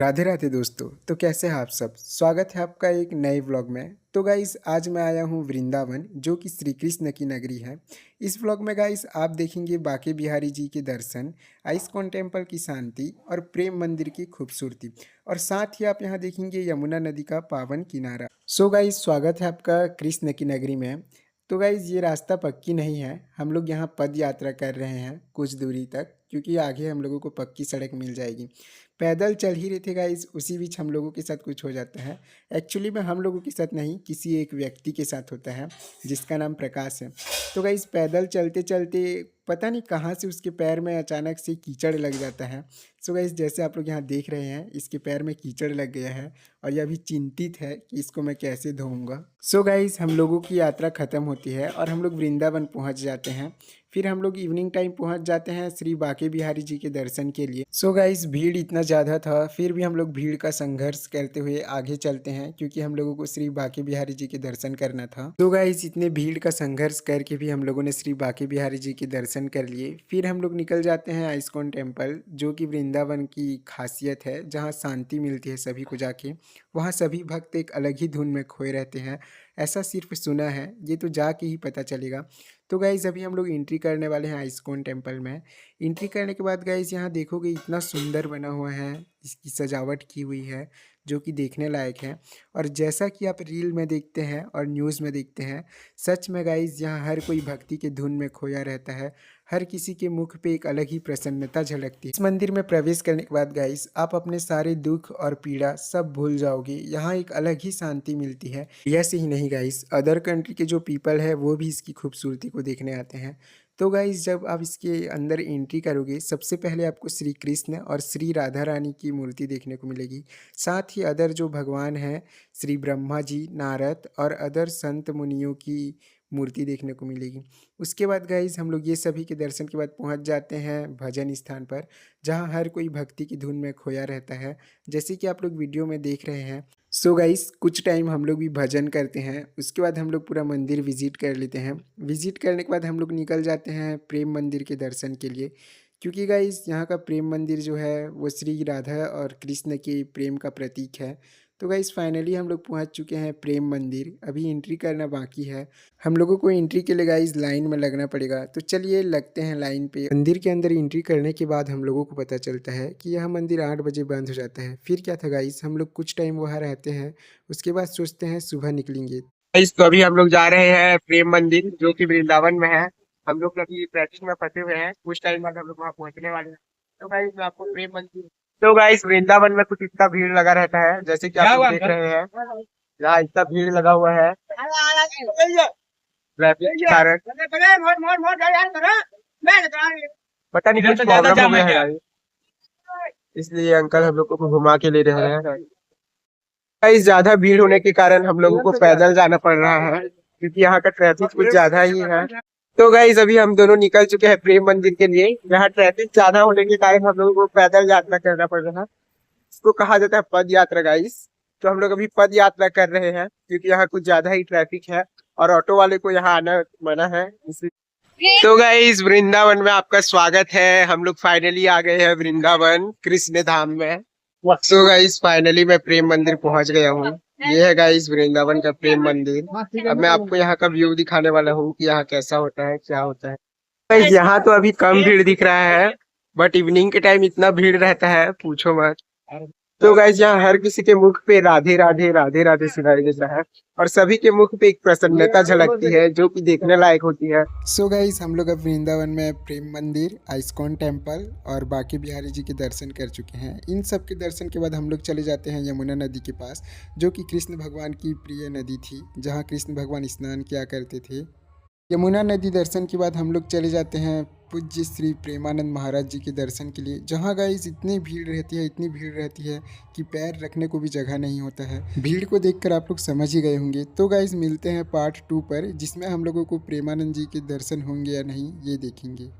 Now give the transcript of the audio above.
राधे राधे दोस्तों। तो कैसे हैं आप सब। स्वागत है आपका एक नए व्लॉग में। तो गाइस आज मैं आया हूँ वृंदावन, जो कि श्री कृष्ण की नगरी है। इस व्लॉग में गाइस आप देखेंगे बांके बिहारी जी के दर्शन, आइस्कॉन टेम्पल की शांति और प्रेम मंदिर की खूबसूरती, और साथ ही आप यहाँ देखेंगे यमुना नदी का पावन किनारा। सो गाइस स्वागत है आपका कृष्ण की नगरी में। तो गाइज ये रास्ता पक्की नहीं है, हम लोग यहाँ पद यात्रा कर रहे हैं कुछ दूरी तक, क्योंकि आगे हम लोगों को पक्की सड़क मिल जाएगी। पैदल चल ही रहे थे गाइज, उसी बीच हम लोगों के साथ कुछ हो जाता है। एक्चुअली में हम लोगों के साथ नहीं, किसी एक व्यक्ति के साथ होता है जिसका नाम प्रकाश है। तो गाइज पैदल चलते चलते पता नहीं कहाँ से उसके पैर में अचानक से कीचड़ लग जाता है। सो गाइज जैसे आप लोग यहाँ देख रहे हैं, इसके पैर में कीचड़ लग गया है और यह अभी चिंतित है कि इसको मैं कैसे धोऊंगा। सो गाइज हम लोगों की यात्रा ख़त्म होती है और हम लोग वृंदावन पहुँच जाते हैं। फिर हम लोग इवनिंग टाइम पहुंच जाते हैं श्री बांके बिहारी जी के दर्शन के लिए। सो गाइस भीड़ इतना ज़्यादा था, फिर भी हम लोग भीड़ का संघर्ष करते हुए आगे चलते हैं, क्योंकि हम लोगों को श्री बांके बिहारी जी के दर्शन करना था। तो गाइस इतने भीड़ का संघर्ष करके भी हम लोगों ने श्री बांके बिहारी जी के दर्शन कर लिए। फिर हम लोग निकल जाते हैं आइस्कॉन टेम्पल, जो कि वृंदावन की खासियत है, जहाँ शांति मिलती है सभी को जाके। वहाँ सभी भक्त एक अलग ही धुन में खोए रहते हैं, ऐसा सिर्फ सुना है, ये तो जाके ही पता चलेगा। तो गाइज़ अभी हम लोग एंट्री करने वाले हैं आइस्कॉन टेम्पल में। एंट्री करने के बाद गाइज़ यहाँ देखोगे इतना सुंदर बना हुआ है, इसकी सजावट की हुई है जो कि देखने लायक है। और जैसा कि आप रील में देखते हैं और न्यूज़ में देखते हैं, सच में गाइज़ यहाँ हर कोई भक्ति के धुन में खोया रहता है। हर किसी के मुख पे एक अलग ही प्रसन्नता झलकती है। इस मंदिर में प्रवेश करने के बाद गाइस आप अपने सारे दुख और पीड़ा सब भूल जाओगे। यहाँ एक अलग ही शांति मिलती है। ऐसे ही नहीं गाइस, अदर कंट्री के जो पीपल है वो भी इसकी खूबसूरती को देखने आते हैं। तो गाइस जब आप इसके अंदर एंट्री करोगे, सबसे पहले आपको श्री कृष्ण और श्री राधा रानी की मूर्ति देखने को मिलेगी। साथ ही अदर जो भगवान हैं, श्री ब्रह्मा जी, नारद और अदर संत मुनियों की मूर्ति देखने को मिलेगी। उसके बाद गाइज हम लोग ये सभी के दर्शन के बाद पहुंच जाते हैं भजन स्थान पर, जहां हर कोई भक्ति की धुन में खोया रहता है, जैसे कि आप लोग वीडियो में देख रहे हैं। सो गाइस कुछ टाइम हम लोग भी भजन करते हैं, उसके बाद हम लोग पूरा मंदिर विजिट कर लेते हैं। विजिट करने के बाद हम लोग निकल जाते हैं प्रेम मंदिर के दर्शन के लिए, क्योंकि गाइस यहाँ का प्रेम मंदिर जो है वो श्री राधा और कृष्ण के प्रेम का प्रतीक है। तो गाइस फाइनली हम लोग पहुँच चुके हैं प्रेम मंदिर, अभी एंट्री करना बाकी है। हम लोगों को एंट्री के लिए गाइस लाइन में लगना पड़ेगा, तो चलिए लगते हैं लाइन पे। मंदिर के अंदर एंट्री करने के बाद हम लोगों को पता चलता है कि यह मंदिर 8 बजे बंद हो जाता है। फिर क्या था गाइस, हम लोग कुछ टाइम वहाँ रहते हैं, उसके बाद सोचते हैं सुबह निकलेंगे। गाइस तो अभी हम लोग जा रहे हैं प्रेम मंदिर, जो कि वृंदावन में है। हम लोग अभी ट्रैफिक में फंसे हुए हैं, कुछ टाइम बाद हम लोग वहाँ पहुंचने वाले हैं। तो गाइस मैं आपको प्रेम मंदिर, तो गाइस वृंदावन में कुछ इतना भीड़ लगा रहता है, जैसे कि आप लोग देख रहे हैं। यहाँ इतना भीड़ लगा हुआ है ट्रैफिक के कारण। पता नहीं कुछ प्रॉब्लम हो गया है गाइस, इसलिए अंकल हम लोग को घुमा के ले रहे हैं। गाइस ज्यादा भीड़ होने के कारण हम लोगों को पैदल जाना पड़ रहा है, क्योंकि यहाँ का ट्रैफिक कुछ ज्यादा ही है। तो गाइस अभी हम दोनों निकल चुके हैं प्रेम मंदिर के लिए। यहाँ ट्रैफिक ज्यादा होने के कारण हम लोगों को पैदल यात्रा करना पड़ रहा है। इसको कहा जाता है पद यात्रा गाइस। तो हम लोग अभी पद यात्रा कर रहे हैं, क्योंकि यहाँ कुछ ज्यादा ही ट्रैफिक है और ऑटो वाले को यहाँ आना मना है, इसलिए। तो गाइस वृंदावन में आपका स्वागत है। हम लोग फाइनली आ गए हैं वृंदावन कृष्ण धाम में। तो गाइस फाइनली मैं प्रेम मंदिर पहुंच गया हूँ। ये है गाइस वृंदावन का प्रेम मंदिर। अब मैं आपको यहाँ का व्यू दिखाने वाला हूँ कि यहाँ कैसा होता है, क्या होता है। गाइस यहाँ तो अभी कम भीड़ दिख रहा है, बट इवनिंग के टाइम इतना भीड़ रहता है पूछो मत। तो गाइस यहाँ हर किसी के मुख पे राधे राधे राधे राधे सुनाई देता है, और सभी के मुख पे एक प्रसन्नता झलकती है, जो कि देखने लायक होती है। सो गाइस हम लोग अब वृंदावन में प्रेम मंदिर, आइस्कॉन टेम्पल और बांके बिहारी जी के दर्शन कर चुके हैं। इन सब के दर्शन के बाद हम लोग चले जाते हैं यमुना नदी के पास, जो कि कृष्ण भगवान की प्रिय नदी थी, जहाँ कृष्ण भगवान स्नान किया करते थे। यमुना नदी दर्शन के बाद हम लोग चले जाते हैं पूज्य श्री प्रेमानंद महाराज जी के दर्शन के लिए, जहाँ गाइस इतनी भीड़ रहती है, इतनी भीड़ रहती है कि पैर रखने को भी जगह नहीं होता है। भीड़ को देखकर आप लोग समझ ही गए होंगे। तो गाइस मिलते हैं पार्ट 2 पर, जिसमें हम लोगों को प्रेमानंद जी के दर्शन होंगे या नहीं ये देखेंगे।